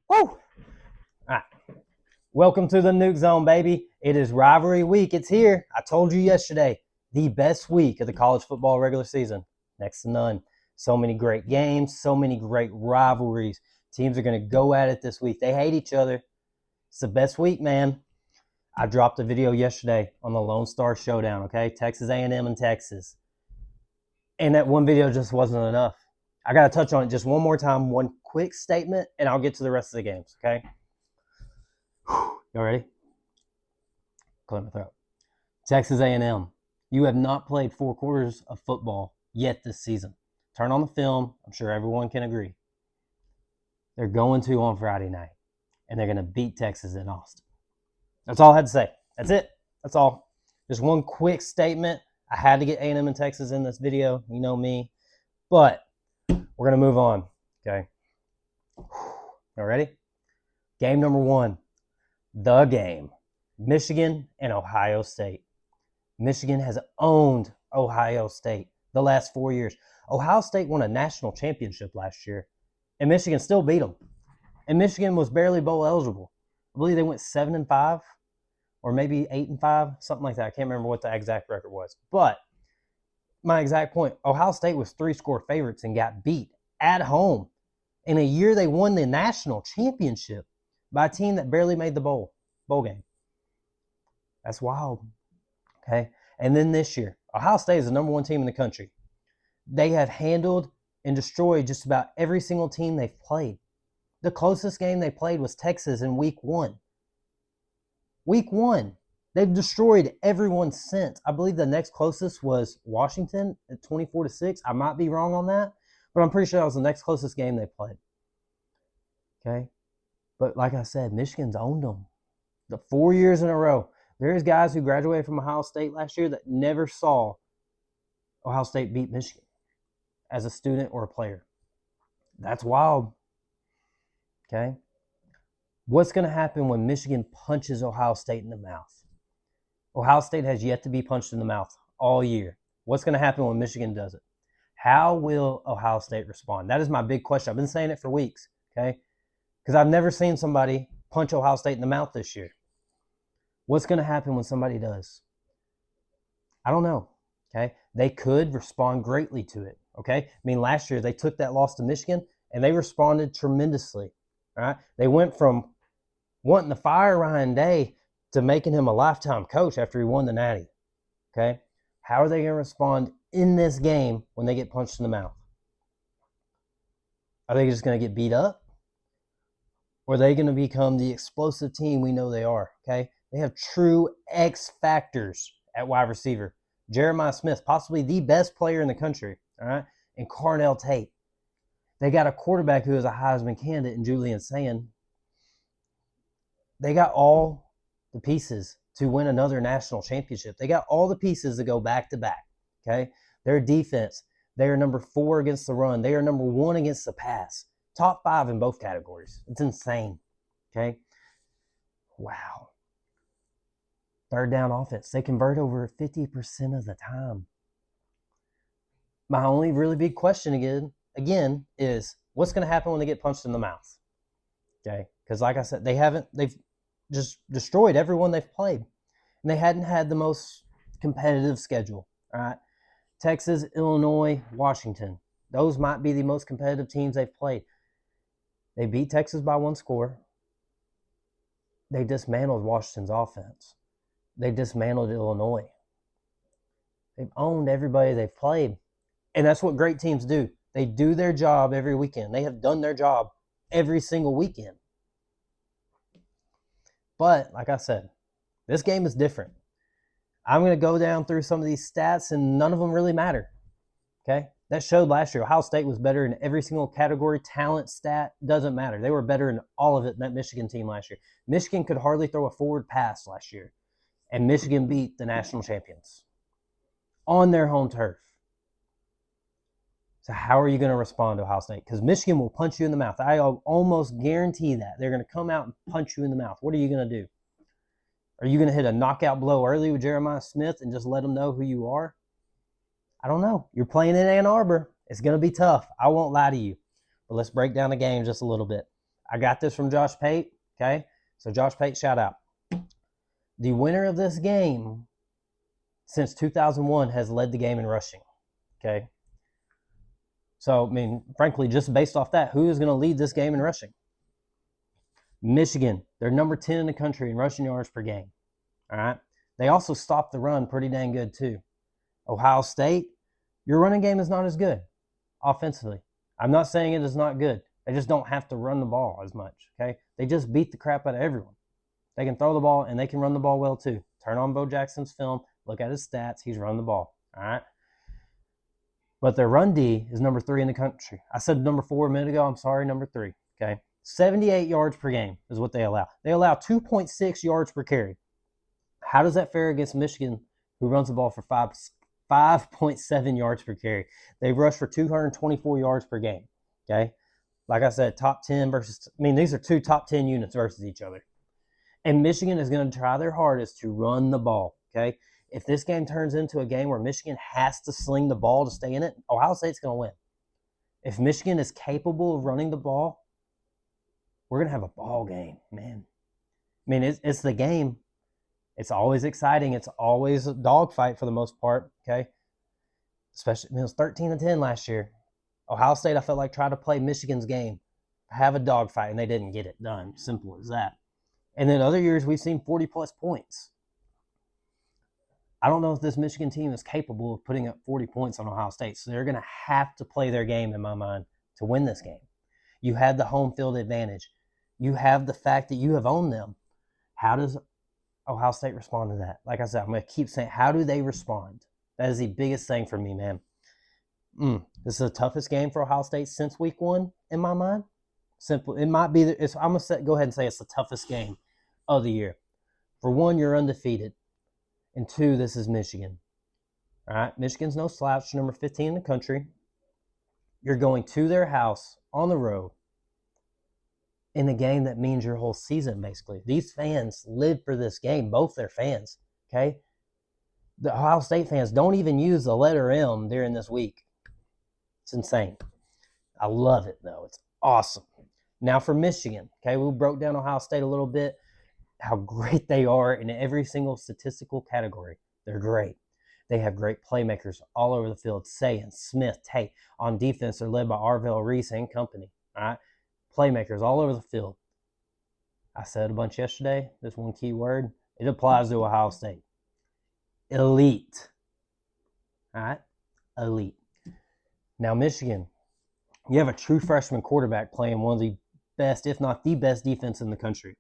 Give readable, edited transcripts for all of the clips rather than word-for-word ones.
Woo! All right. Welcome to the Nuke Zone, baby. It is Rivalry Week. It's here. I told you yesterday, the best week of the college football regular season. Next to none. So many great games, so many great rivalries. Teams are going to go at it this week. They hate each other. It's the best week, man. I dropped a video yesterday on the Lone Star Showdown, okay? Texas A&M and Texas. And that one video just wasn't enough. I got to touch on it just one more time, one quick statement, and I'll get to the rest of the games, okay? You ready? Clear my throat. Texas A&M, you have not played 4 quarters of football yet this season. Turn on the film. I'm sure everyone can agree. They're going to on Friday night, and they're going to beat Texas in Austin. That's all I had to say. That's it. That's all. Just one quick statement. I had to get A&M and Texas in this video. You know me. But we're going to move on, okay? Y'all ready? Game number 1. The game. Michigan and Ohio State. Michigan has owned Ohio State the last 4 years. Ohio State won a national championship last year, and Michigan still beat them. And Michigan was barely bowl eligible. I believe they went 7-5 or maybe 8-5, something like that. I can't remember what the exact record was. But my exact point, Ohio State was 3-score favorites and got beat at home. In a year they won the national championship by a team that barely made the bowl game. That's wild. Okay. And then this year, Ohio State is the number 1 team in the country. They have handled and destroyed just about every single team they've played. The closest game they played was Texas in week 1. Week 1. They've destroyed everyone since. I believe the next closest was Washington at 24-6. I might be wrong on that, but I'm pretty sure that was the next closest game they played. Okay. But like I said, Michigan's owned them. The 4 years in a row. There's guys who graduated from Ohio State last year that never saw Ohio State beat Michigan as a student or a player. That's wild. Okay? What's going to happen when Michigan punches Ohio State in the mouth? Ohio State has yet to be punched in the mouth all year. What's going to happen when Michigan does it? How will Ohio State respond? That is my big question. I've been saying it for weeks, okay? Because I've never seen somebody punch Ohio State in the mouth this year. What's going to happen when somebody does? I don't know, okay? They could respond greatly to it, okay? I mean, last year they took that loss to Michigan, and they responded tremendously, all right? They went from wanting to fire Ryan Day to making him a lifetime coach after he won the Natty, okay? How are they going to respond in this game when they get punched in the mouth? Are they just going to get beat up? Or are they going to become the explosive team we know they are, okay? They have true X factors at wide receiver. Jeremiah Smith, possibly the best player in the country, all right? And Carnell Tate. They got a quarterback who is a Heisman candidate in Julian Sand. They got all the pieces to win another national championship. They got all the pieces to go back-to-back, okay? Their defense, they are number 4 against the run. They are number 1 against the pass. Top 5 in both categories. It's insane, okay? Wow. Third down offense. They convert over 50% of the time. My only really big question again is what's going to happen when they get punched in the mouth? Okay? Because like I said, they've just destroyed everyone they've played. And they hadn't had the most competitive schedule. All right? Texas, Illinois, Washington. Those might be the most competitive teams they've played. They beat Texas by 1 score. They dismantled Washington's offense. They dismantled Illinois. They've owned everybody they've played. And that's what great teams do. They do their job every weekend. They have done their job every single weekend. But, like I said, this game is different. I'm going to go down through some of these stats, and none of them really matter. Okay? That showed last year. Ohio State was better in every single category. Talent, stat, doesn't matter. They were better in all of it in that Michigan team last year. Michigan could hardly throw a forward pass last year. And Michigan beat the national champions on their home turf. So how are you going to respond to Ohio State? Because Michigan will punch you in the mouth. I almost guarantee that. They're going to come out and punch you in the mouth. What are you going to do? Are you going to hit a knockout blow early with Jeremiah Smith and just let them know who you are? I don't know. You're playing in Ann Arbor. It's going to be tough. I won't lie to you. But let's break down the game just a little bit. I got this from Josh Pate, okay? So Josh Pate, shout out. The winner of this game since 2001 has led the game in rushing, okay? So, I mean, frankly, just based off that, who is going to lead this game in rushing? Michigan. They're number 10 in the country in rushing yards per game, all right? They also stopped the run pretty dang good, too. Ohio State, your running game is not as good offensively. I'm not saying it is not good. They just don't have to run the ball as much, okay? They just beat the crap out of everyone. They can throw the ball, and they can run the ball well, too. Turn on Bo Jackson's film. Look at his stats. He's run the ball, all right? But their run D is number 3 in the country. I said number 4 a minute ago. I'm sorry, number 3, okay? 78 yards per game is what they allow. They allow 2.6 yards per carry. How does that fare against Michigan, who runs the ball for 5.7 yards per carry? They've rushed for 224 yards per game, okay? Like I said, top 10 versus – I mean, these are 2 top 10 units versus each other. And Michigan is going to try their hardest to run the ball, okay? If this game turns into a game where Michigan has to sling the ball to stay in it, Ohio State's going to win. If Michigan is capable of running the ball, we're going to have a ball game, man. I mean, it's the game. It's always exciting. It's always a dogfight for the most part, okay? Especially, I mean, it was 13-10 last year. Ohio State, I felt like, tried to play Michigan's game, have a dogfight, and they didn't get it done. Simple as that. And then other years, we've seen 40-plus points. I don't know if this Michigan team is capable of putting up 40 points on Ohio State, so they're going to have to play their game, in my mind, to win this game. You have the home field advantage. You have the fact that you have owned them. How does Ohio State respond to that? Like I said, I'm going to keep saying, how do they respond? That is the biggest thing for me, man. This is the toughest game for Ohio State since week 1, in my mind. Simple. It might be. I'm going to go ahead and say it's the toughest game of the year. For 1, you're undefeated. And 2, this is Michigan. All right? Michigan's no slouch, number 15 in the country. You're going to their house on the road in a game that means your whole season, basically. These fans live for this game, both their fans, okay? The Ohio State fans don't even use the letter M during this week. It's insane. I love it, though. It's awesome. Now for Michigan, okay? We broke down Ohio State a little bit, how great they are in every single statistical category. They're great. They have great playmakers all over the field. Sayin, Smith, Tate. On defense, they're led by Arvell Reese and company, all right? Playmakers all over the field. I said a bunch yesterday. This one key word. It applies to Ohio State. Elite. All right? Elite. Now, Michigan, you have a true freshman quarterback playing one of the best, if not the best, defense in the country.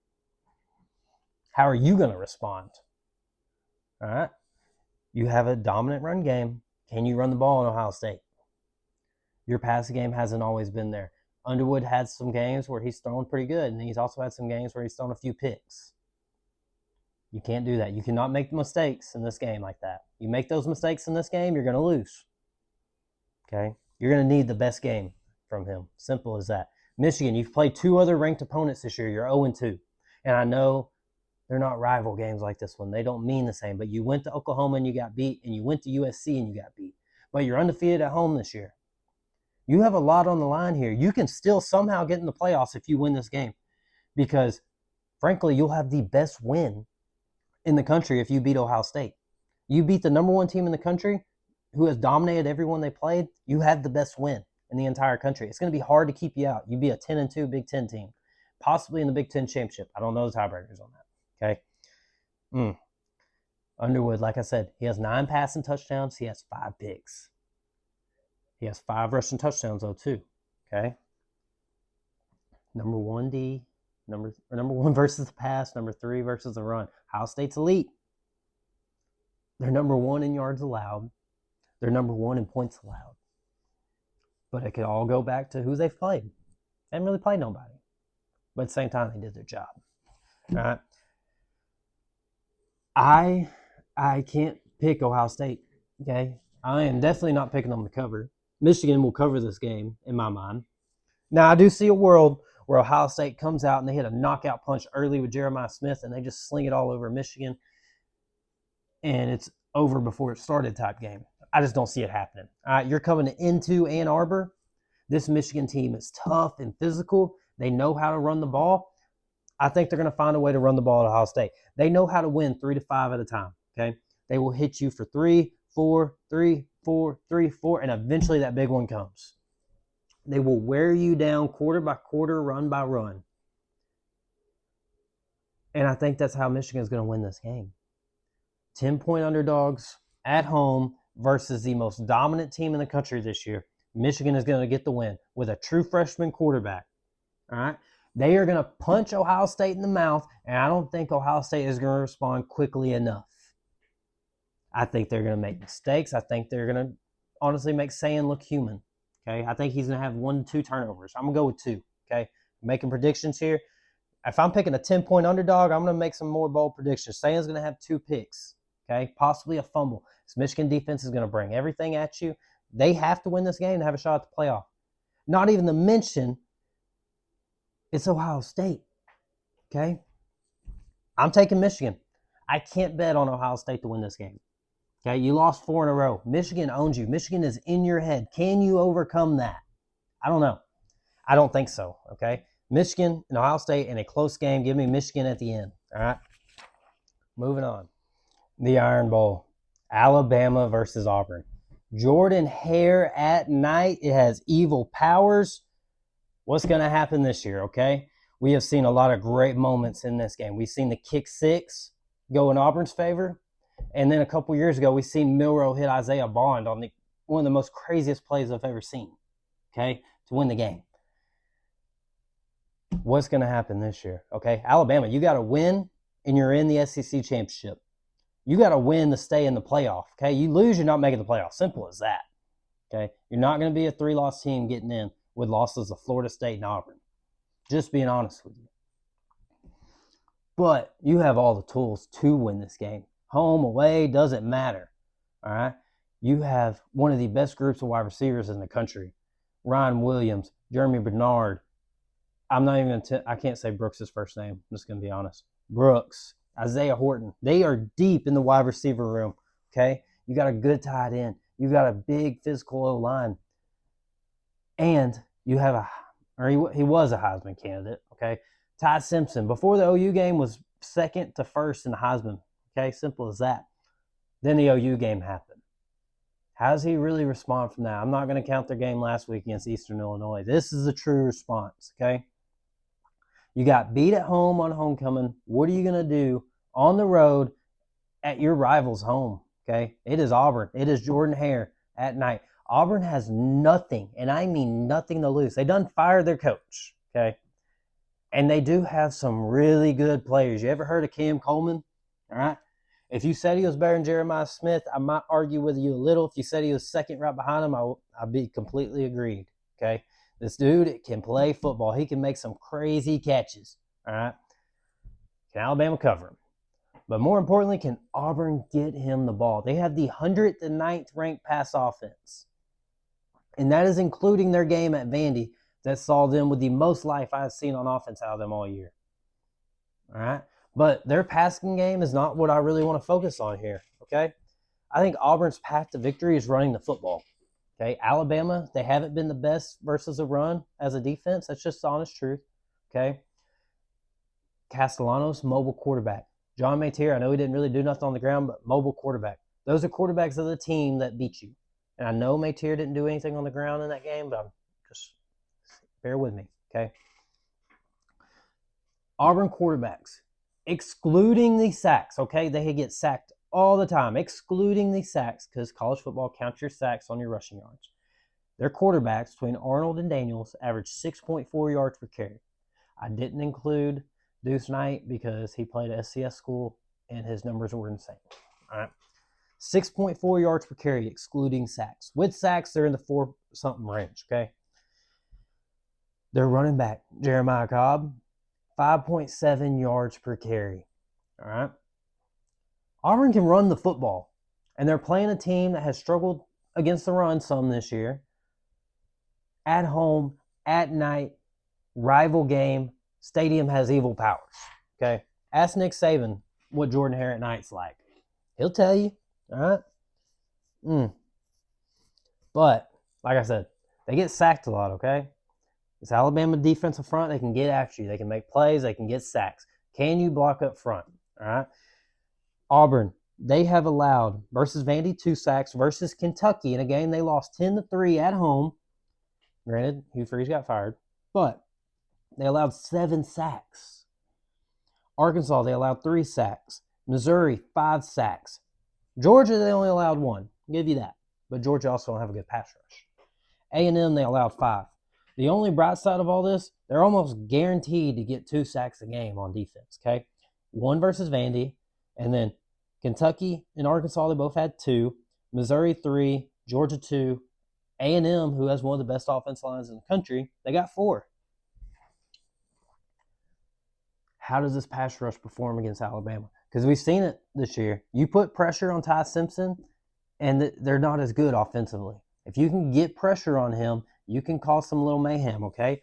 How are you going to respond? All right? You have a dominant run game. Can you run the ball in Ohio State? Your passing game hasn't always been there. Underwood had some games where he's thrown pretty good, and he's also had some games where he's thrown a few picks. You can't do that. You cannot make mistakes in this game like that. You make those mistakes in this game, you're going to lose. Okay? You're going to need the best game from him. Simple as that. Michigan, you've played 2 other ranked opponents this year. You're 0-2. And I know they're not rival games like this one. They don't mean the same. But you went to Oklahoma and you got beat, and you went to USC and you got beat. But you're undefeated at home this year. You have a lot on the line here. You can still somehow get in the playoffs if you win this game. Because, frankly, you'll have the best win in the country if you beat Ohio State. You beat the number 1 team in the country who has dominated everyone they played. You have the best win in the entire country. It's going to be hard to keep you out. You'd be a 10-2 Big Ten team, possibly in the Big Ten championship. I don't know the tiebreakers on that. Okay? Underwood, like I said, he has 9 passing touchdowns. He has 5 picks. He has 5 rushing touchdowns, though, too. Okay? Number 1D, number 1 versus the pass, number 3 versus the run. Ohio State's elite. They're number 1 in yards allowed. They're number 1 in points allowed. But it could all go back to who they've played. They haven't really played nobody. But at the same time, they did their job. All right? I can't pick Ohio State, okay? I am definitely not picking them to cover. Michigan will cover this game, in my mind. Now, I do see a world where Ohio State comes out and they hit a knockout punch early with Jeremiah Smith, and they just sling it all over Michigan, and it's over before it started type game. I just don't see it happening. All right, you're coming into Ann Arbor. This Michigan team is tough and physical. They know how to run the ball. I think they're going to find a way to run the ball at Ohio State. They know how to win 3 to 5 at a time, okay? They will hit you for 3, 4, 3, 4, 3, 4, and eventually that big one comes. They will wear you down quarter by quarter, run by run. And I think that's how Michigan is going to win this game. 10-point underdogs at home versus the most dominant team in the country this year. Michigan is going to get the win with a true freshman quarterback. All right? They are going to punch Ohio State in the mouth, and I don't think Ohio State is going to respond quickly enough. I think they're going to make mistakes. I think they're going to honestly make Sand look human. Okay? I think he's going to have 1 to 2 turnovers. I'm going to go with 2. Okay? Making predictions here. If I'm picking a 10-point underdog, I'm going to make some more bold predictions. Sand's going to have 2 picks. Okay? Possibly a fumble. This Michigan defense is going to bring everything at you. They have to win this game to have a shot at the playoff. Not even to mention, it's Ohio State. Okay? I'm taking Michigan. I can't bet on Ohio State to win this game. Okay? You lost 4 in a row. Michigan owns you. Michigan is in your head. Can you overcome that? I don't know. I don't think so. Okay? Michigan and Ohio State in a close game. Give me Michigan at the end. All right? Moving on. The Iron Bowl. Alabama versus Auburn. Jordan Hare at night. It has evil powers. What's going to happen this year, okay? We have seen a lot of great moments in this game. We've seen the kick 6 go in Auburn's favor. And then a couple years ago, we've seen Milroe hit Isaiah Bond on one of the most craziest plays I've ever seen, okay, to win the game. What's going to happen this year, okay? Alabama, you got to win, and you're in the SEC championship. You got to win to stay in the playoff, okay? You lose, you're not making the playoff. Simple as that, okay? You're not going to be a 3-loss team getting in with losses to Florida State and Auburn. Just being honest with you. But you have all the tools to win this game. Home, away, doesn't matter, all right? You have one of the best groups of wide receivers in the country. Ryan Williams, Jeremy Bernard. I'm not even going to – I can't say Brooks' first name. I'm just going to be honest. Brooks, Isaiah Horton. They are deep in the wide receiver room, okay? You got a good tight end. You got a big physical O-line. And you have he was a Heisman candidate, okay? Ty Simpson, before the OU game, was second to first in the Heisman, okay? Simple as that. Then the OU game happened. How does he really respond from that? I'm not going to count their game last week against Eastern Illinois. This is a true response, okay? You got beat at home on homecoming. What are you going to do on the road at your rival's home, okay? It is Auburn. It is Jordan Hare at night. Auburn has nothing, and I mean nothing to lose. They done fired their coach, okay? And they do have some really good players. You ever heard of Cam Coleman? All right? If you said he was better than Jeremiah Smith, I might argue with you a little. If you said he was second right behind him, I'd be completely agreed, okay? This dude can play football. He can make some crazy catches, all right? Can Alabama cover him? But more importantly, can Auburn get him the ball? They have the 109th ranked pass offense. And that is including their game at Vandy that saw them with the most life I've seen on offense out of them all year. All right? But their passing game is not what I really want to focus on here, okay? I think Auburn's path to victory is running the football, okay? Alabama, they haven't been the best versus a run as a defense. That's just the honest truth, okay? Castellanos, mobile quarterback. John Mateer, I know he didn't really do nothing on the ground, but mobile quarterback. Those are quarterbacks of the team that beat you. And I know Mateer didn't do anything on the ground in that game, but just bear with me, okay? Auburn quarterbacks, excluding the sacks, okay? They get sacked all the time, excluding the sacks because college football counts your sacks on your rushing yards. Their quarterbacks, between Arnold and Daniels, average 6.4 yards per carry. I didn't include Deuce Knight because he played at SCS school and his numbers were insane, all right? 6.4 yards per carry, excluding sacks. With sacks, they're in the 4-something range, okay? Their running back, Jeremiah Cobb, 5.7 yards per carry, all right? Auburn can run the football, and they're playing a team that has struggled against the run some this year. At home, at night, rival game, stadium has evil powers, okay? Ask Nick Saban what Jordan Hare at night's like. He'll tell you. All right? But, like I said, they get sacked a lot, okay? This Alabama defensive front, they can get after you. They can make plays. They can get sacks. Can you block up front? All right. Auburn, they have allowed versus Vandy 2 sacks versus Kentucky in a game they lost 10-3 at home. Granted, Hugh Freeze got fired, but they allowed 7 sacks. Arkansas, they allowed 3 sacks. Missouri, 5 sacks. Georgia, they only allowed 1. I'll give you that. But Georgia also don't have a good pass rush. A&M, they allowed 5. The only bright side of all this, they're almost guaranteed to get 2 sacks a game on defense, okay? 1 versus Vandy, and then Kentucky and Arkansas, they both had 2. Missouri, 3. Georgia, 2. A&M, who has one of the best offense lines in the country, they got 4. How does this pass rush perform against Alabama? Because we've seen it this year. You put pressure on Ty Simpson, and they're not as good offensively. If you can get pressure on him, you can cause some little mayhem, okay?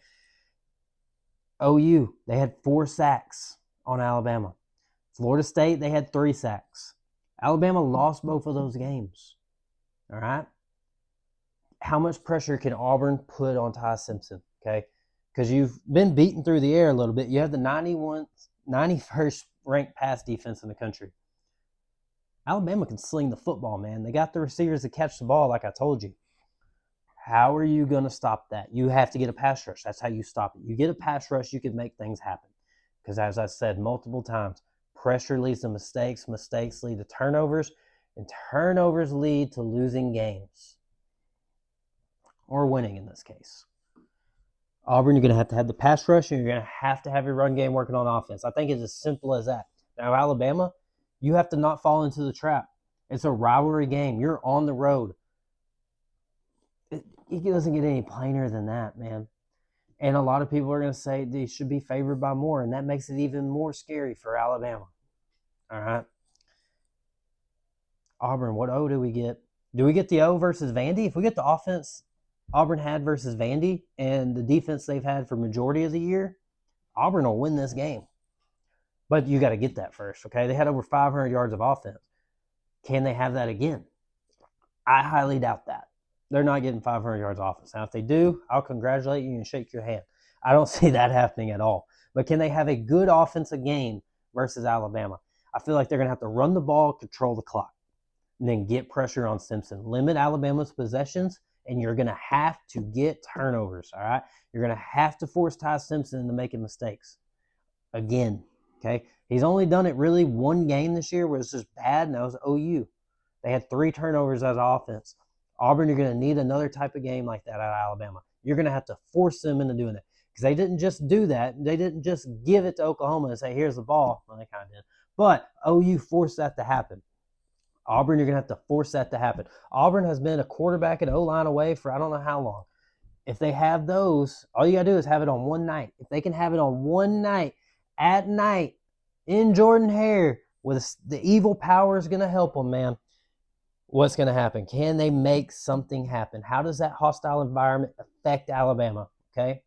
OU, they had 4 sacks on Alabama. Florida State, they had 3 sacks. Alabama lost both of those games, all right? How much pressure can Auburn put on Ty Simpson, okay? Because you've been beaten through the air a little bit. You have the 91st ranked pass defense in the country. Alabama can sling the football, man. They got the receivers to catch the ball, like I told you. How are you going to stop that? You have to get a pass rush. That's how you stop it. You get a pass rush, you can make things happen. Because as I said multiple times, pressure leads to mistakes, mistakes lead to turnovers, and turnovers lead to losing games. Or winning in this case. Auburn, you're going to have the pass rush, and you're going to have your run game working on offense. I think it's as simple as that. Now, Alabama, you have to not fall into the trap. It's a rivalry game. You're on the road. It doesn't get any plainer than that, man. And a lot of people are going to say they should be favored by more, and that makes it even more scary for Alabama. All right. Auburn, what O do we get? Do we get the O versus Vandy? If we get the offense Auburn had versus Vandy and the defense they've had for majority of the year, Auburn will win this game. But you got to get that first, okay? They had over 500 yards of offense. Can they have that again? I highly doubt that. They're not getting 500 yards of offense. Now, if they do, I'll congratulate you and shake your hand. I don't see that happening at all. But can they have a good offensive game versus Alabama? I feel like they're going to have to run the ball, control the clock, and then get pressure on Simpson. Limit Alabama's possessions, and you're going to have to get turnovers, all right? You're going to have to force Ty Simpson into making mistakes. Again, okay? He's only done it really 1 game this year where it's just bad, and that was OU. They had 3 turnovers as offense. Auburn, you're going to need another type of game like that out of Alabama. You're going to have to force them into doing it because they didn't just do that. They didn't just give it to Oklahoma and say, here's the ball. Well, they kind of did. But OU forced that to happen. Auburn, you're going to have to force that to happen. Auburn has been a quarterback and O-line away for I don't know how long. If they have those, all you got to do is have it on one night. If they can have it on one night, at night, in Jordan-Hare, with the evil power is going to help them, man. What's going to happen? Can they make something happen? How does that hostile environment affect Alabama? Okay,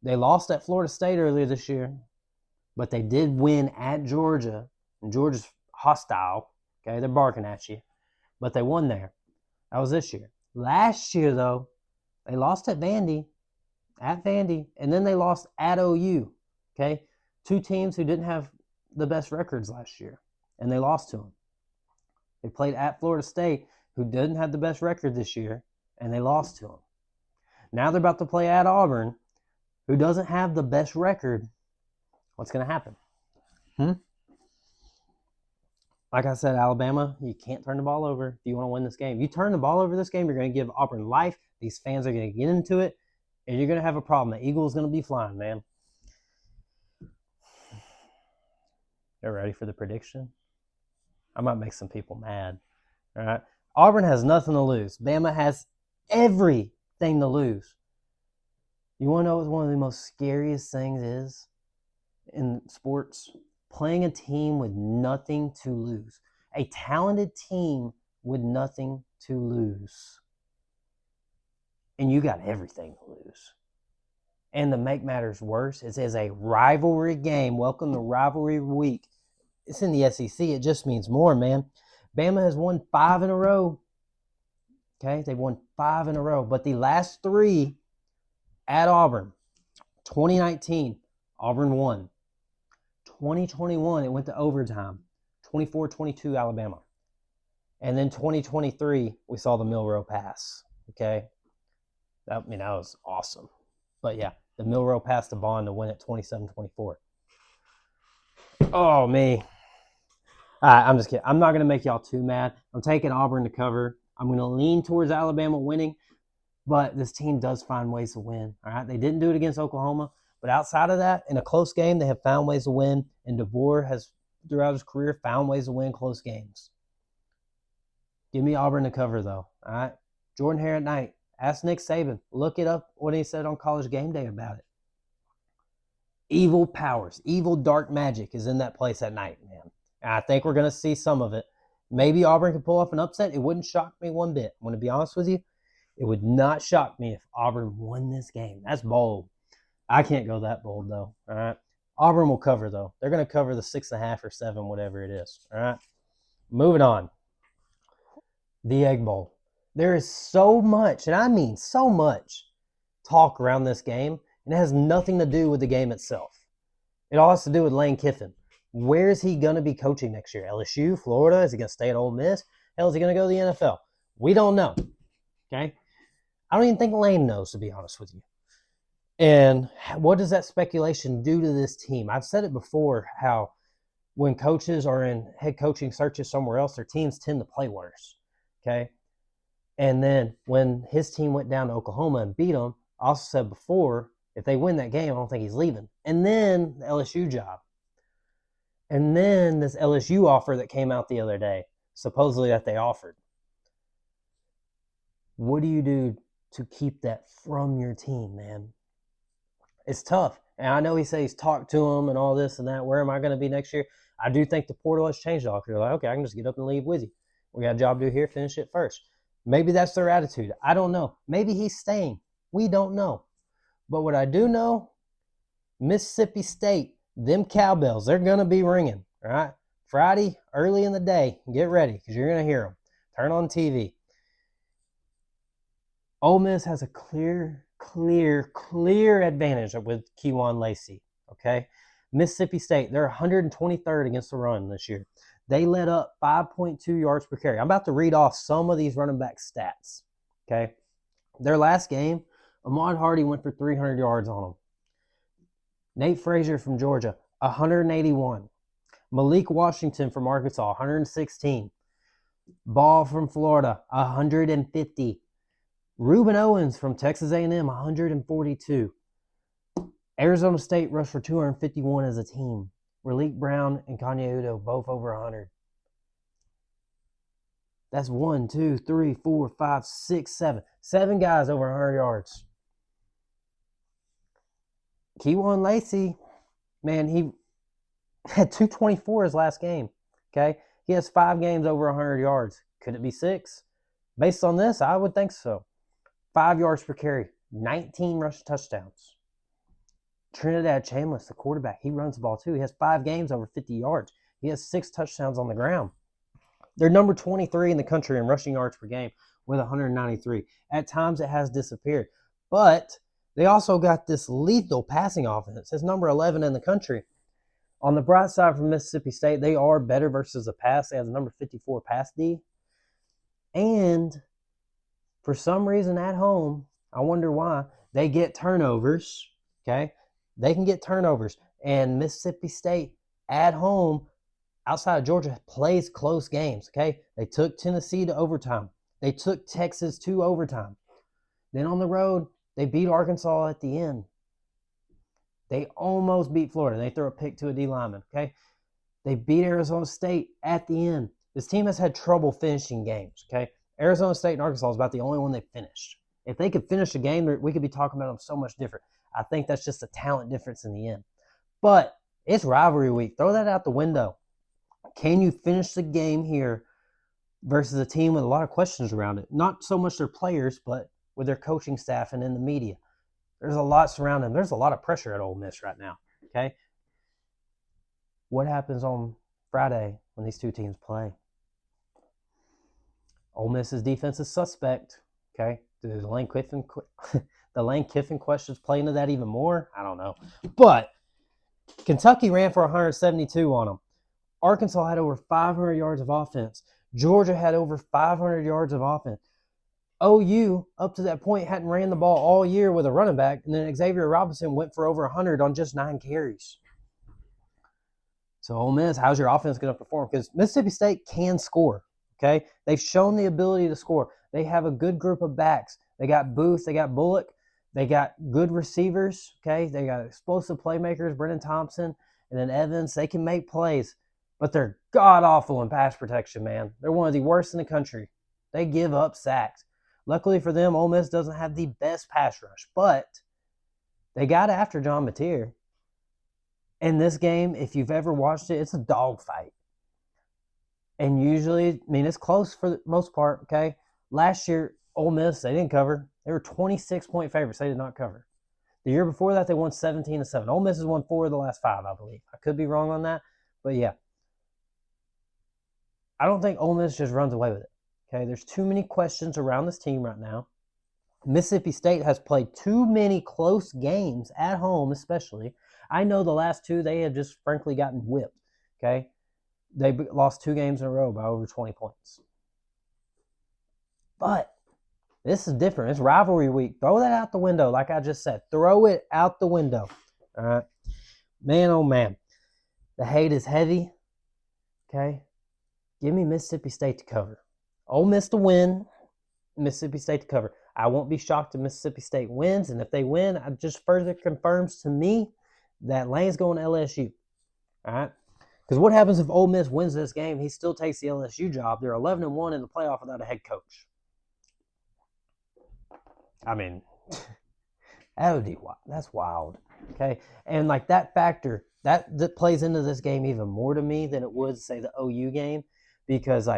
they lost at Florida State earlier this year, but they did win at Georgia, and Georgia's hostile. Okay, they're barking at you, but they won there. That was this year. Last year, though, they lost at Vandy, and then they lost at OU. Okay, 2 teams who didn't have the best records last year, and they lost to them. They played at Florida State, who didn't have the best record this year, and they lost to them. Now they're about to play at Auburn, who doesn't have the best record. What's going to happen? Like I said, Alabama, you can't turn the ball over if you want to win this game. You turn the ball over this game, you're going to give Auburn life. These fans are going to get into it, and you're going to have a problem. The Eagle's going to be flying, man. They're ready for the prediction? I might make some people mad. All right. Auburn has nothing to lose. Bama has everything to lose. You want to know what one of the most scariest things is in sports? Playing a team with nothing to lose. A talented team with nothing to lose. And you got everything to lose. And to make matters worse, it says a rivalry game. Welcome to Rivalry Week. It's in the SEC. It just means more, man. Bama has won 5 in a row. Okay, they've won 5 in a row. But the last 3 At Auburn, 2019, Auburn won. 2021, it went to overtime, 24-22 Alabama. And then 2023, we saw the Milroe pass, okay? That was awesome. But yeah, the Milroe pass to Bond to win at 27-24. Oh, me. All right, I'm just kidding. I'm not going to make y'all too mad. I'm taking Auburn to cover. I'm going to lean towards Alabama winning, but this team does find ways to win, all right? They didn't do it against Oklahoma, but outside of that, in a close game, they have found ways to win, and DeBoer has, throughout his career, found ways to win close games. Give me Auburn to cover, though, all right? Jordan Hare at night. Ask Nick Saban. Look it up, what he said on College Game Day about it. Evil powers, evil dark magic is in that place at night, man. And I think we're going to see some of it. Maybe Auburn can pull off an upset. It wouldn't shock me one bit. I'm going to be honest with you. It would not shock me if Auburn won this game. That's bold. I can't go that bold, though. All right. Auburn will cover, though. They're going to cover the 6.5 or 7, whatever it is. All right. Moving on. The Egg Bowl. There is so much, and I mean so much, talk around this game, and it has nothing to do with the game itself. It all has to do with Lane Kiffin. Where is he going to be coaching next year? LSU, Florida? Is he going to stay at Ole Miss? Hell, is he going to go to the NFL? We don't know. Okay? I don't even think Lane knows, to be honest with you. And what does that speculation do to this team? I've said it before, how when coaches are in head coaching searches somewhere else, their teams tend to play worse. Okay? And then when his team went down to Oklahoma and beat them, I also said before, if they win that game, I don't think he's leaving. And then the LSU job. And then this LSU offer that came out the other day, supposedly that they offered. What do you do to keep that from your team, man? It's tough. And I know he says he's talked to him and all this and that. Where am I going to be next year? I do think the portal has changed all. You're like, okay, I can just get up and leave with you. We got a job to do here, finish it first. Maybe that's their attitude. I don't know. Maybe he's staying. We don't know. But what I do know, Mississippi State, them cowbells, they're going to be ringing, all right? Friday, early in the day, get ready because you're going to hear them. Turn on TV. Ole Miss has a clear advantage with Kewan Lacey, okay? Mississippi State, they're 123rd against the run this year. They let up 5.2 yards per carry. I'm about to read off some of these running back stats, okay? Their last game, Ahmad Hardy went for 300 yards on them. Nate Frazier from Georgia, 181. Malik Washington from Arkansas, 116. Ball from Florida, 150. Reuben Owens from Texas A&M, 142. Arizona State rushed for 251 as a team. Raleek Brown and Kanye Udo both over 100. That's 1, 2, 3, 4, 5, 6, 7. 7 guys over 100 yards. Kewan Lacey, man, he had 224 his last game. Okay? He has 5 games over 100 yards. Could it be 6? Based on this, I would think so. 5 yards per carry, 19 rush touchdowns. Trinidad Chambliss, the quarterback, he runs the ball too. He has 5 games over 50 yards. He has 6 touchdowns on the ground. They're number 23 in the country in rushing yards per game with 193. At times it has disappeared. But they also got this lethal passing offense. It's number 11 in the country. On the bright side from Mississippi State, they are better versus the pass. They have the number 54 pass D. And for some reason at home, I wonder why, they get turnovers, okay? They can get turnovers. And Mississippi State at home, outside of Georgia, plays close games, okay? They took Tennessee to overtime. They took Texas to overtime. Then on the road, they beat Arkansas at the end. They almost beat Florida. They threw a pick to a D lineman, okay? They beat Arizona State at the end. This team has had trouble finishing games, okay? Arizona State and Arkansas is about the only one they finished. If they could finish a game, we could be talking about them so much different. I think that's just a talent difference in the end. But it's rivalry week. Throw that out the window. Can you finish the game here versus a team with a lot of questions around it? Not so much their players, but with their coaching staff and in the media. There's a lot surrounding them. There's a lot of pressure at Ole Miss right now, okay? What happens on Friday when these two teams play? Ole Miss's defense is suspect, okay? the Lane Kiffin the Lane Kiffin questions play into that even more? I don't know. But Kentucky ran for 172 on them. Arkansas had over 500 yards of offense. Georgia had over 500 yards of offense. OU, up to that point, hadn't ran the ball all year with a running back, and then Xavier Robinson went for over 100 on just 9 carries. So, Ole Miss, how's your offense going to perform? Because Mississippi State can score, okay? They've shown the ability to score. They have a good group of backs. They got Booth. They got Bullock. They got good receivers, okay? They got explosive playmakers, Brennan Thompson, and then Evans. They can make plays, but they're god-awful in pass protection, man. They're one of the worst in the country. They give up sacks. Luckily for them, Ole Miss doesn't have the best pass rush, but they got after John Mateer. In this game, if you've ever watched it, it's a dogfight. And usually, it's close for the most part, okay? Last year, Ole Miss, they didn't cover. They were 26-point favorites. They did not cover. The year before that, they won 17-7. Ole Miss has won 4 of the last 5, I believe. I could be wrong on that, but yeah. I don't think Ole Miss just runs away with it. Okay, there's too many questions around this team right now. Mississippi State has played too many close games at home, especially. I know the last 2, they have just frankly gotten whipped. Okay, they lost 2 games in a row by over 20 points. But this is different. It's rivalry week. Throw that out the window, like I just said. Throw it out the window. All right, man, oh man, the hate is heavy. Okay, give me Mississippi State to cover. Ole Miss to win, Mississippi State to cover. I won't be shocked if Mississippi State wins, and if they win, it just further confirms to me that Lane's going to LSU. All right? Because what happens if Ole Miss wins this game? He still takes the LSU job. They're 11-1 in the playoff without a head coach. That would be wild. That's wild. Okay? And like that factor, that plays into this game even more to me than it would, say, the OU game. Because,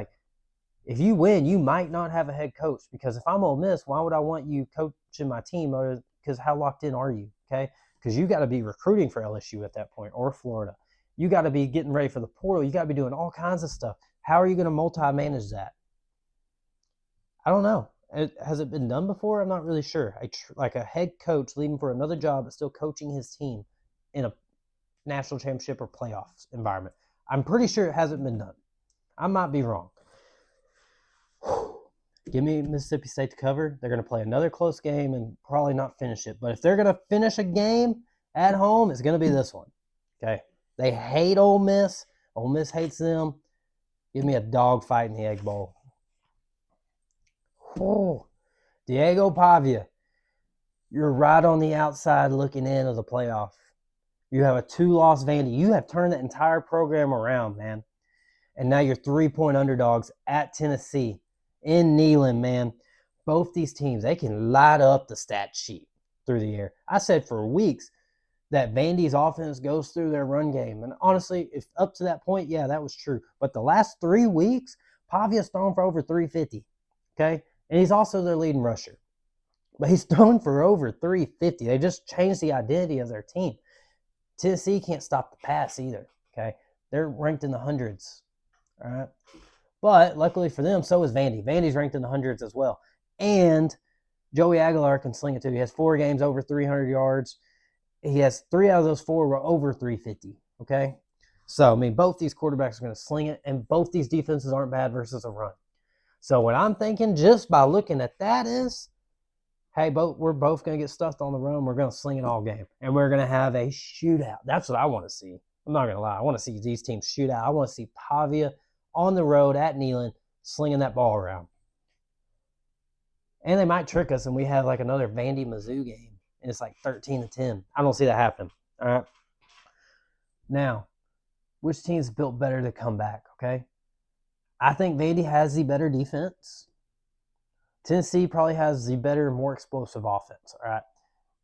if you win, you might not have a head coach. Because if I'm Ole Miss, why would I want you coaching my team? Because how locked in are you? Okay, because you got to be recruiting for LSU at that point, or Florida. You got to be getting ready for the portal. You got to be doing all kinds of stuff. How are you going to multi-manage that? I don't know. Has it been done before? I'm not really sure. Like a head coach leaving for another job but still coaching his team in a national championship or playoffs environment. I'm pretty sure it hasn't been done. I might be wrong. Give me Mississippi State to cover. They're going to play another close game and probably not finish it. But if they're going to finish a game at home, it's going to be this one. Okay? They hate Ole Miss. Ole Miss hates them. Give me a dogfight in the Egg Bowl. Oh, Diego Pavia, you're right on the outside looking in of the playoff. You have a 2-loss Vandy. You have turned the entire program around, man. And now you're 3-point underdogs at Tennessee. In Neyland, man, both these teams, they can light up the stat sheet through the air. I said for weeks that Vandy's offense goes through their run game. And honestly, if up to that point, yeah, that was true. But the last 3 weeks, Pavia's thrown for over 350, okay? And he's also their leading rusher. But he's thrown for over 350. They just changed the identity of their team. Tennessee can't stop the pass either, okay? They're ranked in the hundreds, all right? But luckily for them, so is Vandy. Vandy's ranked in the hundreds as well. And Joey Aguilar can sling it too. He has 4 games over 300 yards. He has 3 out of those 4 were over 350, okay? So, both these quarterbacks are going to sling it, and both these defenses aren't bad versus a run. So what I'm thinking just by looking at that is, hey, we're both going to get stuffed on the run. We're going to sling it all game, and we're going to have a shootout. That's what I want to see. I'm not going to lie. I want to see these teams shoot out. I want to see Pavia on the road at Neyland, slinging that ball around. And they might trick us, and we have like another Vandy-Mizzou game, and it's like 13-10. I don't see that happen. All right. Now, which team's built better to come back, okay? I think Vandy has the better defense. Tennessee probably has the better, more explosive offense, all right?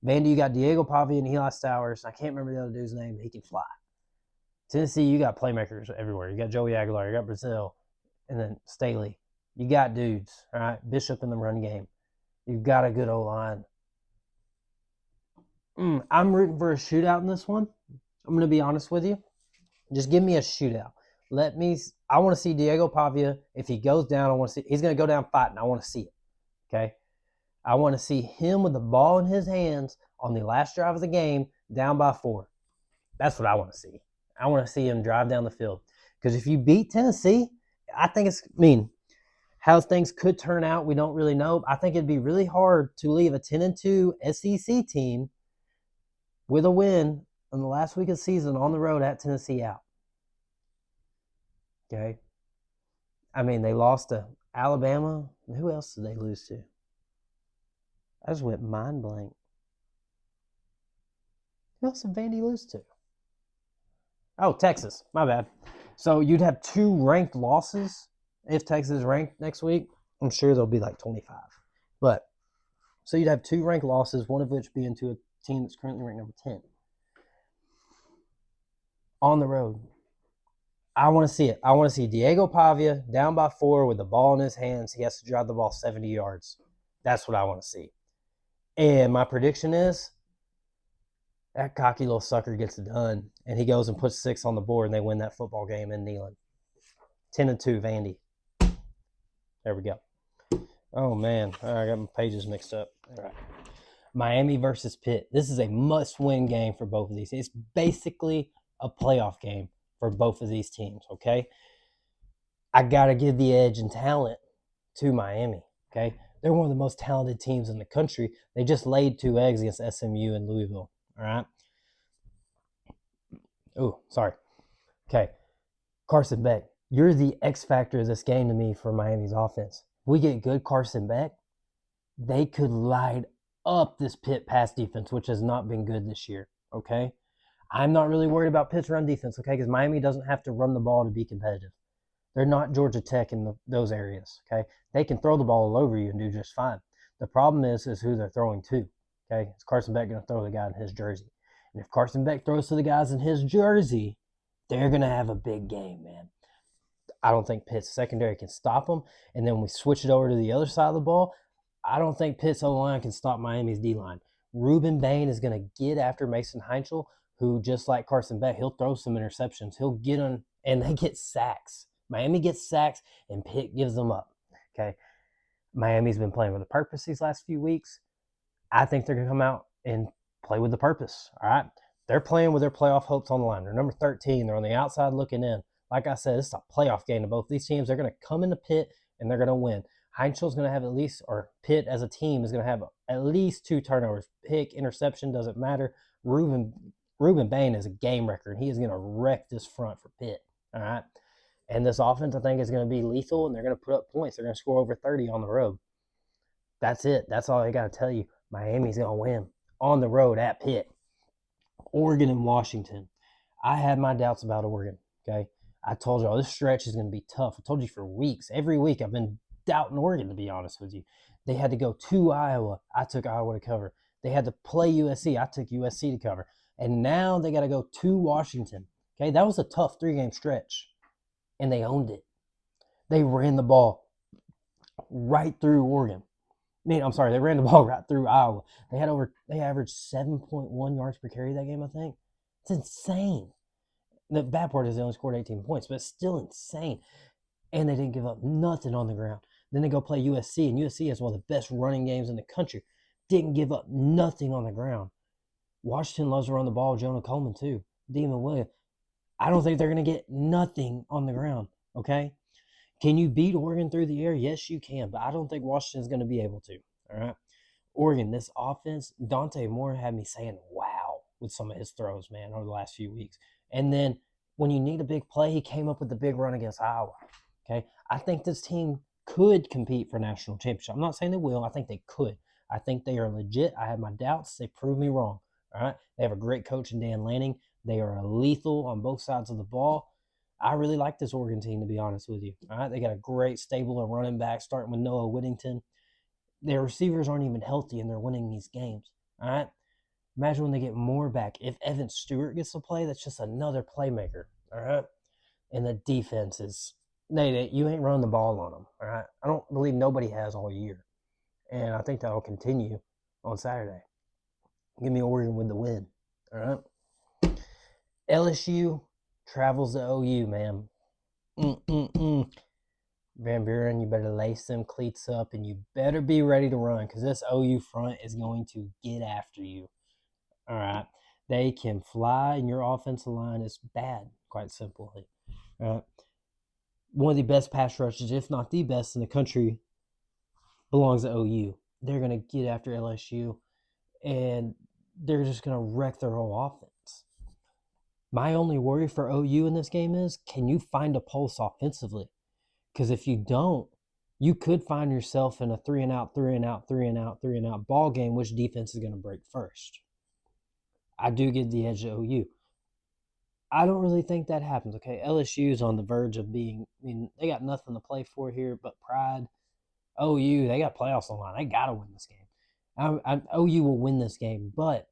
Vandy, you got Diego Pavia and Eli Stowers. I can't remember the other dude's name, but he can fly. Tennessee, you got playmakers everywhere. You got Joey Aguilar, you got Brazil, and then Staley. You got dudes, all right? Bishop in the run game. You've got a good O-line. I'm rooting for a shootout in this one. I'm going to be honest with you. Just give me a shootout. I want to see Diego Pavia. If he goes down, I want to see. He's going to go down fighting. I want to see it, okay? I want to see him with the ball in his hands on the last drive of the game, down by 4. That's what I want to see. I want to see him drive down the field. Because if you beat Tennessee, I think how things could turn out, we don't really know. I think it'd be really hard to leave a 10-2 SEC team with a win in the last week of the season on the road at Tennessee out. Okay? I mean, they lost to Alabama. Who else did they lose to? I just went mind blank. Who else did Vandy lose to? Oh, Texas. My bad. So you'd have 2 ranked losses if Texas is ranked next week. I'm sure they'll be like 25. But so you'd have 2 ranked losses, one of which being to a team that's currently ranked number 10. On the road. I want to see it. I want to see Diego Pavia down by 4 with the ball in his hands. He has to drive the ball 70 yards. That's what I want to see. And my prediction is that cocky little sucker gets it done, and he goes and puts 6 on the board, and they win that football game in Neyland. 10-2, Vandy. There we go. Oh, man. All right, I got my pages mixed up. All right. Miami versus Pitt. This is a must-win game for both of these. It's basically a playoff game for both of these teams, okay? I got to give the edge in talent to Miami, okay? They're one of the most talented teams in the country. They just laid 2 eggs against SMU and Louisville, all right? Oh, sorry. Okay, Carson Beck, you're the X factor of this game to me for Miami's offense. If we get good Carson Beck, they could light up this Pitt pass defense, which has not been good this year, okay? I'm not really worried about Pitt's run defense, okay, because Miami doesn't have to run the ball to be competitive. They're not Georgia Tech in those areas, okay? They can throw the ball all over you and do just fine. The problem is who they're throwing to, okay? Is Carson Beck going to throw the guy in his jersey? And if Carson Beck throws to the guys in his jersey, they're going to have a big game, man. I don't think Pitt's secondary can stop them. And then when we switch it over to the other side of the ball, I don't think Pitt's O-line can stop Miami's D-line. Ruben Bain is going to get after Mason Heinchel, who, just like Carson Beck, he'll throw some interceptions. He'll get on, and they get sacks. Miami gets sacks, and Pitt gives them up, okay? Miami's been playing with a purpose these last few weeks. I think they're going to come out and play with the purpose, all right? They're playing with their playoff hopes on the line. They're number 13. They're on the outside looking in. Like I said, it's a playoff game to both these teams. They're going to come into Pitt, and they're going to win. Heinzel's going to have at least, or Pitt as a team is going to have at least 2 turnovers. Pick, interception, doesn't matter. Ruben Bain is a game wrecker, and he is going to wreck this front for Pitt, all right? And this offense, I think, is going to be lethal, and they're going to put up points. They're going to score over 30 on the road. That's it. That's all I got to tell you. Miami's going to win on the road at Pitt. Oregon and Washington. I had my doubts about Oregon, okay? I told y'all this stretch is going to be tough. I told you for weeks. Every week I've been doubting Oregon, to be honest with you. They had to go to Iowa. I took Iowa to cover. They had to play USC. I took USC to cover. And now they got to go to Washington. Okay, that was a tough 3-game stretch, and they owned it. They ran the ball right through Oregon. They ran the ball right through Iowa. They averaged 7.1 yards per carry that game, I think. It's insane. The bad part is they only scored 18 points, but it's still insane. And they didn't give up nothing on the ground. Then they go play USC, and USC has one of the best running games in the country. Didn't give up nothing on the ground. Washington loves to run the ball. Jonah Coleman, too. Demon Williams. I don't think they're going to get nothing on the ground, okay? Can you beat Oregon through the air? Yes, you can, but I don't think Washington's going to be able to, all right? Oregon, this offense, Dante Moore had me saying, wow, with some of his throws, man, over the last few weeks. And then when you need a big play, he came up with the big run against Iowa, okay? I think this team could compete for national championship. I'm not saying they will. I think they could. I think they are legit. I have my doubts. They proved me wrong, all right? They have a great coach in Dan Lanning. They are lethal on both sides of the ball. I really like this Oregon team, to be honest with you. All right, they got a great stable of running backs, starting with Noah Whittington. Their receivers aren't even healthy, and they're winning these games. All right, imagine when they get more back. If Evan Stewart gets to play, that's just another playmaker. All right, and the defense is you ain't running the ball on them. All right, I don't believe nobody has all year, and I think that'll continue on Saturday. Give me Oregon with the win. All right, LSU travels to OU, man. Van Buren, you better lace them cleats up and you better be ready to run because this OU front is going to get after you. All right. They can fly, and your offensive line is bad, quite simply. All right. One of the best pass rushes, if not the best in the country, belongs to OU. They're going to get after LSU, and they're just going to wreck their whole offense. My only worry for OU in this game is, can you find a pulse offensively? Because if you don't, you could find yourself in a 3-and-out ball game. Which defense is going to break first? I do give the edge to OU. I don't really think that happens, okay? LSU is on the verge of being, they got nothing to play for here but pride. OU, they got playoffs on the line. They got to win this game. OU will win this game, but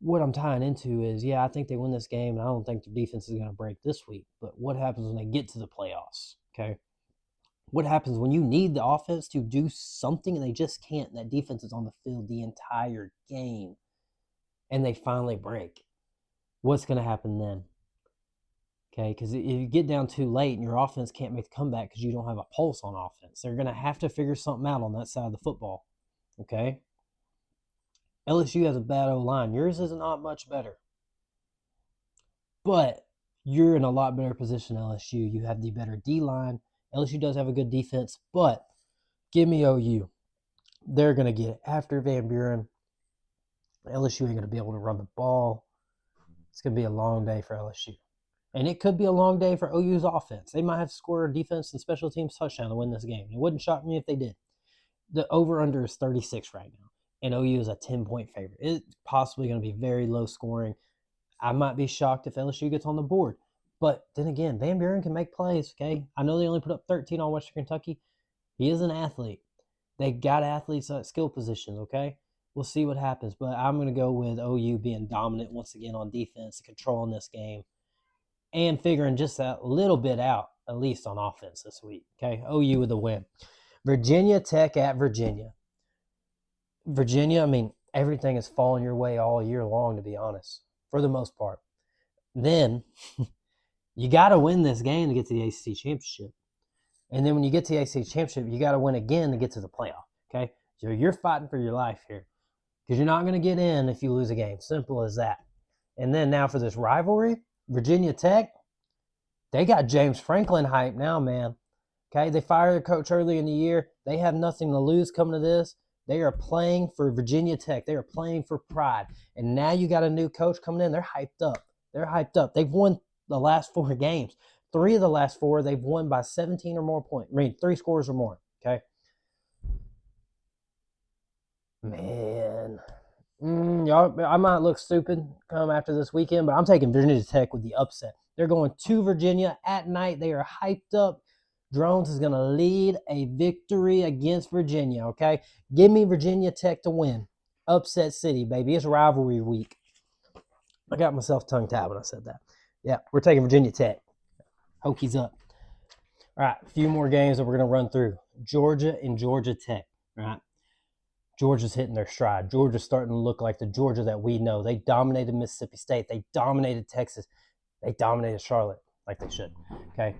what I'm tying into is, I think they win this game, and I don't think their defense is going to break this week. But what happens when they get to the playoffs, okay? What happens when you need the offense to do something and they just can't, and that defense is on the field the entire game, and they finally break? What's going to happen then? Okay, because if you get down too late and your offense can't make the comeback because you don't have a pulse on offense, they're going to have to figure something out on that side of the football, okay? LSU has a bad O-line. Yours is not much better. But you're in a lot better position than LSU. You have the better D-line. LSU does have a good defense, but give me OU. They're going to get after Van Buren. LSU ain't going to be able to run the ball. It's going to be a long day for LSU. And it could be a long day for OU's offense. They might have to score a defense and special teams touchdown to win this game. It wouldn't shock me if they did. The over-under is 36 right now, and OU is a 10-point favorite. It's possibly going to be very low scoring. I might be shocked if LSU gets on the board. But then again, Van Buren can make plays, okay? I know they only put up 13 on Western Kentucky. He is an athlete. They got athletes at skill positions, okay? We'll see what happens. But I'm going to go with OU being dominant once again on defense, controlling this game, and figuring just a little bit out, at least on offense this week, okay? OU with a win. Virginia Tech at Virginia. Virginia, everything is falling your way all year long, to be honest, for the most part. Then you got to win this game to get to the ACC Championship. And then when you get to the ACC Championship, you got to win again to get to the playoff, okay? So you're fighting for your life here because you're not going to get in if you lose a game. Simple as that. And then now for this rivalry, Virginia Tech, they got James Franklin hype now, man. Okay, they fired their coach early in the year. They have nothing to lose coming to this. They are playing for Virginia Tech. They are playing for pride. And now you got a new coach coming in. They're hyped up. They've won the last 4 games. 3 of the last 4, they've won by 17 or more points. 3 scores or more, okay? Man. Y'all, I might look stupid come after this weekend, but I'm taking Virginia Tech with the upset. They're going to Virginia at night. They are hyped up. Drones is going to lead a victory against Virginia, okay? Give me Virginia Tech to win. Upset City, baby. It's rivalry week. I got myself tongue-tied when I said that. Yeah, we're taking Virginia Tech. Hokies up. All right, a few more games that we're going to run through. Georgia and Georgia Tech, all right? Georgia's hitting their stride. Georgia's starting to look like the Georgia that we know. They dominated Mississippi State. They dominated Texas. They dominated Charlotte like they should, okay?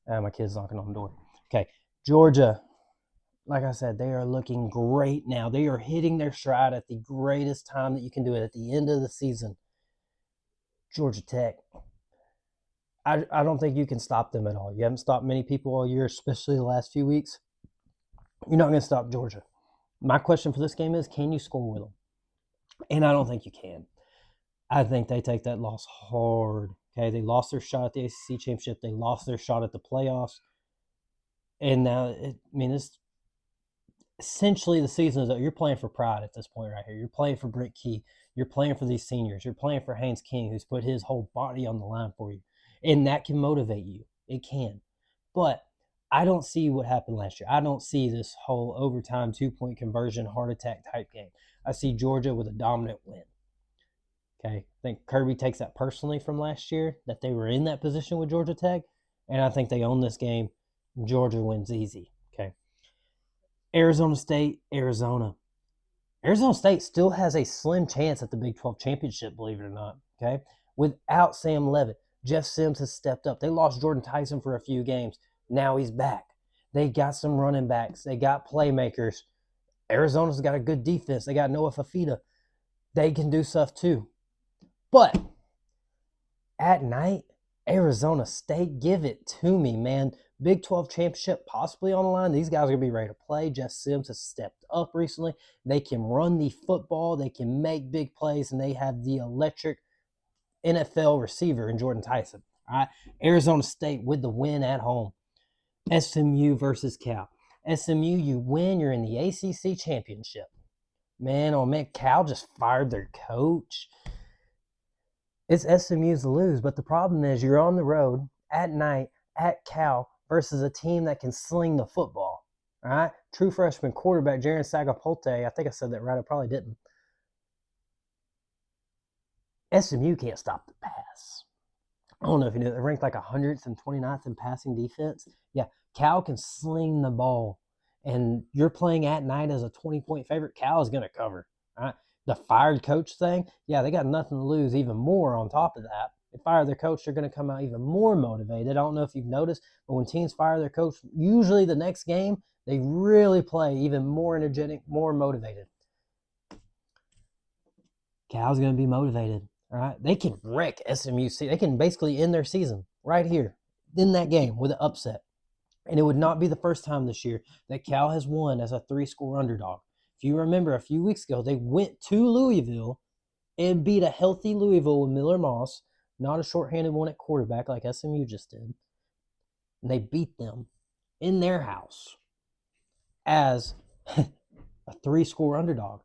My kid's knocking on the door. Okay, Georgia, like I said, they are looking great now. They are hitting their stride at the greatest time that you can do it, at the end of the season. Georgia Tech, I don't think you can stop them at all. You haven't stopped many people all year, especially the last few weeks. You're not going to stop Georgia. My question for this game is, can you score with them? And I don't think you can. I think they take that loss hard. Okay, they lost their shot at the ACC Championship. They lost their shot at the playoffs. And now, it's essentially the season is that you're playing for pride at this point right here. You're playing for Brent Key. You're playing for these seniors. You're playing for Haynes King, who's put his whole body on the line for you. And that can motivate you. It can. But I don't see what happened last year. I don't see this whole overtime 2-point conversion heart attack type game. I see Georgia with a dominant win. Okay, I think Kirby takes that personally from last year, that they were in that position with Georgia Tech, and I think they own this game. Georgia wins easy, okay? Arizona State, Arizona. Arizona State still has a slim chance at the Big 12 championship, believe it or not, okay? Without Sam Levitt, Jeff Sims has stepped up. They lost Jordan Tyson for a few games. Now he's back. They got some running backs. They got playmakers. Arizona's got a good defense. They got Noah Fafita. They can do stuff too. But at night, Arizona State, give it to me, man. Big 12 championship possibly on the line. These guys are going to be ready to play. Jeff Sims has stepped up recently. They can run the football. They can make big plays, and they have the electric NFL receiver in Jordan Tyson. All right, Arizona State with the win at home. SMU versus Cal. SMU, you win. You're in the ACC championship. Man, oh man, Cal just fired their coach. It's SMU's to lose, but the problem is you're on the road at night at Cal versus a team that can sling the football. All right? True freshman quarterback Jaron Sagapolte. I think I said that right. I probably didn't. SMU can't stop the pass. I don't know if you knew. They're ranked like 129th in passing defense. Yeah, Cal can sling the ball. And you're playing at night as a 20-point favorite. Cal is going to cover. All right? The fired coach thing, yeah, they got nothing to lose even more on top of that. They fire their coach, they're going to come out even more motivated. I don't know if you've noticed, but when teams fire their coach, usually the next game, they really play even more energetic, more motivated. Cal's going to be motivated. All right, they can wreck SMU. They can basically end their season right here in that game with an upset. And it would not be the first time this year that Cal has won as a 3-score underdog. If you remember, a few weeks ago, they went to Louisville and beat a healthy Louisville with Miller Moss, not a shorthanded one at quarterback like SMU just did. And they beat them in their house as a 3-score underdog.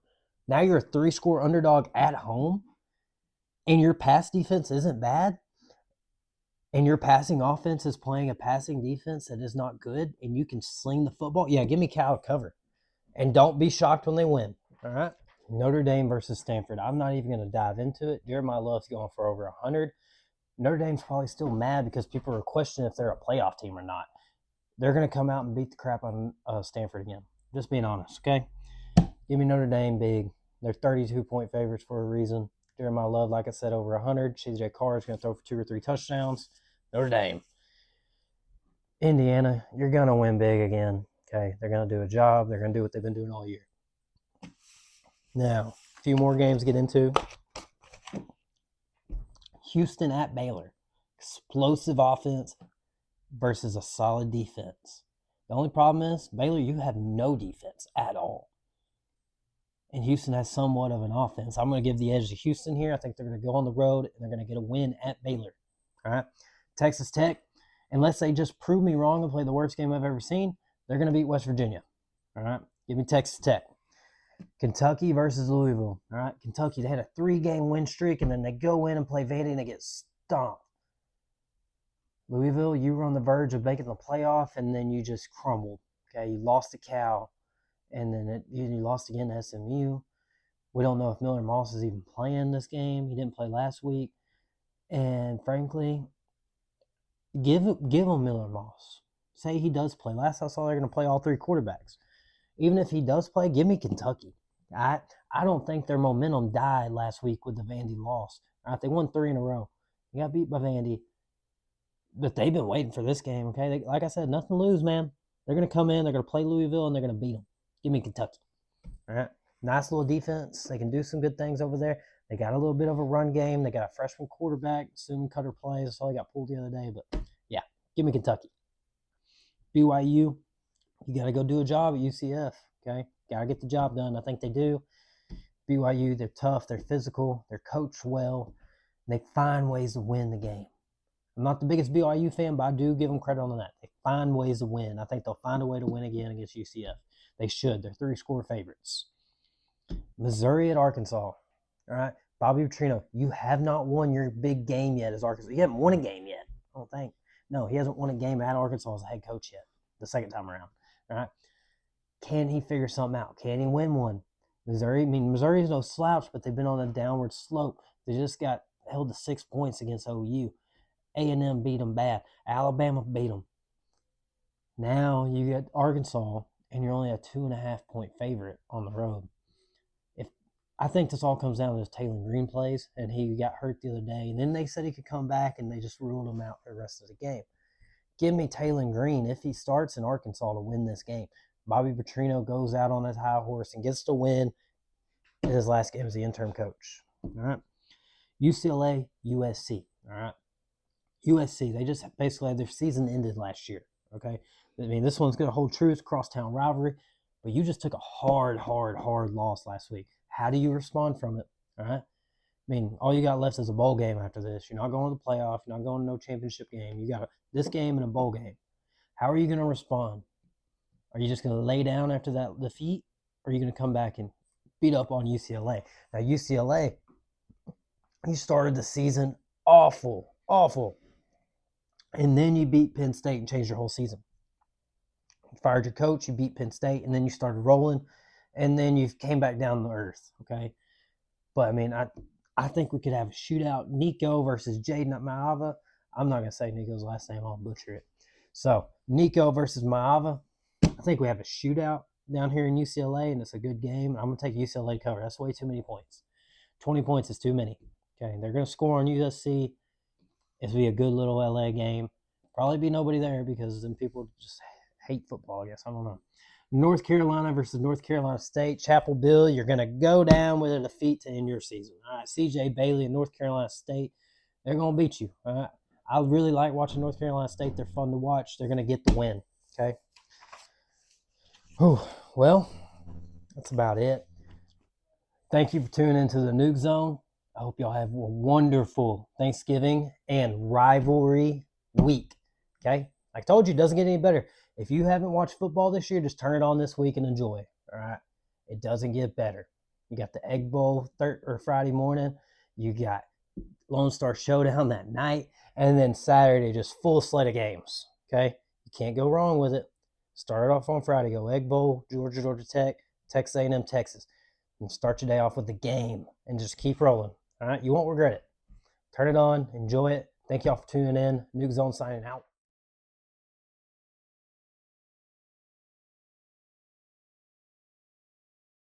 Now you're a 3-score underdog at home, and your pass defense isn't bad, and your passing offense is playing a passing defense that is not good, and you can sling the football. Yeah, give me Cal cover. And don't be shocked when they win. All right? Notre Dame versus Stanford. I'm not even going to dive into it. Jeremiah Love's going for over 100. Notre Dame's probably still mad because people are questioning if they're a playoff team or not. They're going to come out and beat the crap on Stanford again. Just being honest, okay? Give me Notre Dame big. They're 32-point favorites for a reason. Jeremiah Love, like I said, over 100. CJ Carr is going to throw for 2 or 3 touchdowns. Notre Dame. Indiana, you're going to win big again. Okay, they're going to do a job. They're going to do what they've been doing all year. Now, a few more games to get into. Houston at Baylor. Explosive offense versus a solid defense. The only problem is, Baylor, you have no defense at all. And Houston has somewhat of an offense. I'm going to give the edge to Houston here. I think they're going to go on the road, and they're going to get a win at Baylor. All right? Texas Tech, unless they just prove me wrong and play the worst game I've ever seen, they're going to beat West Virginia. All right? Give me Texas Tech. Kentucky versus Louisville. All right? Kentucky, they had a 3-game win streak, and then they go in and play Vandy, and they get stomped. Louisville, you were on the verge of making the playoff, and then you just crumbled. Okay? You lost to Cal, and then you lost again to SMU. We don't know if Miller Moss is even playing this game. He didn't play last week. And frankly, give him Miller Moss. Say he does play. Last I saw, they're going to play all 3 quarterbacks. Even if he does play, give me Kentucky. I don't think their momentum died last week with the Vandy loss. All right, they won 3 in a row. They got beat by Vandy. But they've been waiting for this game, okay? Like I said, nothing to lose, man. They're going to come in, they're going to play Louisville, and they're going to beat them. Give me Kentucky. All right? Nice little defense. They can do some good things over there. They got a little bit of a run game. They got a freshman quarterback, assuming Cutter plays. That's all they got pulled the other day. But, yeah, give me Kentucky. BYU, you got to go do a job at UCF, okay? Got to get the job done. I think they do. BYU, they're tough. They're physical. They're coached well. They find ways to win the game. I'm not the biggest BYU fan, but I do give them credit on that. They find ways to win. I think they'll find a way to win again against UCF. They should. They're 3-score favorites. Missouri at Arkansas. All right? Bobby Petrino, you have not won your big game yet as Arkansas. You haven't won a game yet, I don't think. No, he hasn't won a game at Arkansas as a head coach yet, the second time around. All right? Can he figure something out? Can he win one? Missouri's no slouch, but they've been on a downward slope. They just got held to 6 points against OU. A&M beat them bad. Alabama beat them. Now you get Arkansas, and you're only a 2.5-point favorite on the road. I think this all comes down to this Taylor Green plays, and he got hurt the other day. And then they said he could come back, and they just ruled him out for the rest of the game. give me Taylor Green if he starts in Arkansas to win this game. Bobby Petrino goes out on his high horse and gets to win in his last game as the interim coach. All right. UCLA, USC. All right. USC, they just basically had their season ended last year. Okay. I mean, this one's going to hold true. It's crosstown rivalry, but you just took a hard loss last week. How do you respond from it? All right. I mean, all you got left is a bowl game after this. You're not going to the playoff. You're not going to no championship game. You got this game and a bowl game. How are you going to respond? Are you just going to lay down after that defeat? Or are you going to come back and beat up on UCLA? Now, UCLA, you started the season awful. And then you beat Penn State and changed your whole season. You fired your coach, you beat Penn State, and then you started rolling, and then you came back down to earth, okay? But, I mean, I think we could have a shootout. Nico versus Jaden Maava. I'm not going to say Nico's last name. I'll butcher it. So, Nico versus Maava. I think we have a shootout down here in UCLA, and it's a good game. I'm going to take UCLA to cover. That's way too many points. 20 points is too many. Okay, they're going to score on USC. It's going to be a good little LA game. Probably be nobody there because then people just hate football, I guess. I don't know. North Carolina versus North Carolina State. Chapel Bill, you're going to go down with a defeat to end your season. All right, CJ Bailey and North Carolina State, they're going to beat you. All right? I really like watching North Carolina State. They're fun to watch. They're going to get the win, okay? Whew. Well, that's about it. Thank you for tuning into the Nuke Zone. I hope y'all have a wonderful Thanksgiving and rivalry week, okay? Like I told you, it doesn't get any better. If you haven't watched football this year, just turn it on this week and enjoy, all right? It doesn't get better. You got the Egg Bowl Friday morning. You got Lone Star Showdown that night. And then Saturday, just full slate of games, okay? You can't go wrong with it. Start it off on Friday. Go Egg Bowl, Georgia Tech, Texas A&M, Texas. And start your day off with the game and just keep rolling, all right? You won't regret it. Turn it on. Enjoy it. Thank y'all for tuning in. Nuke Zone signing out.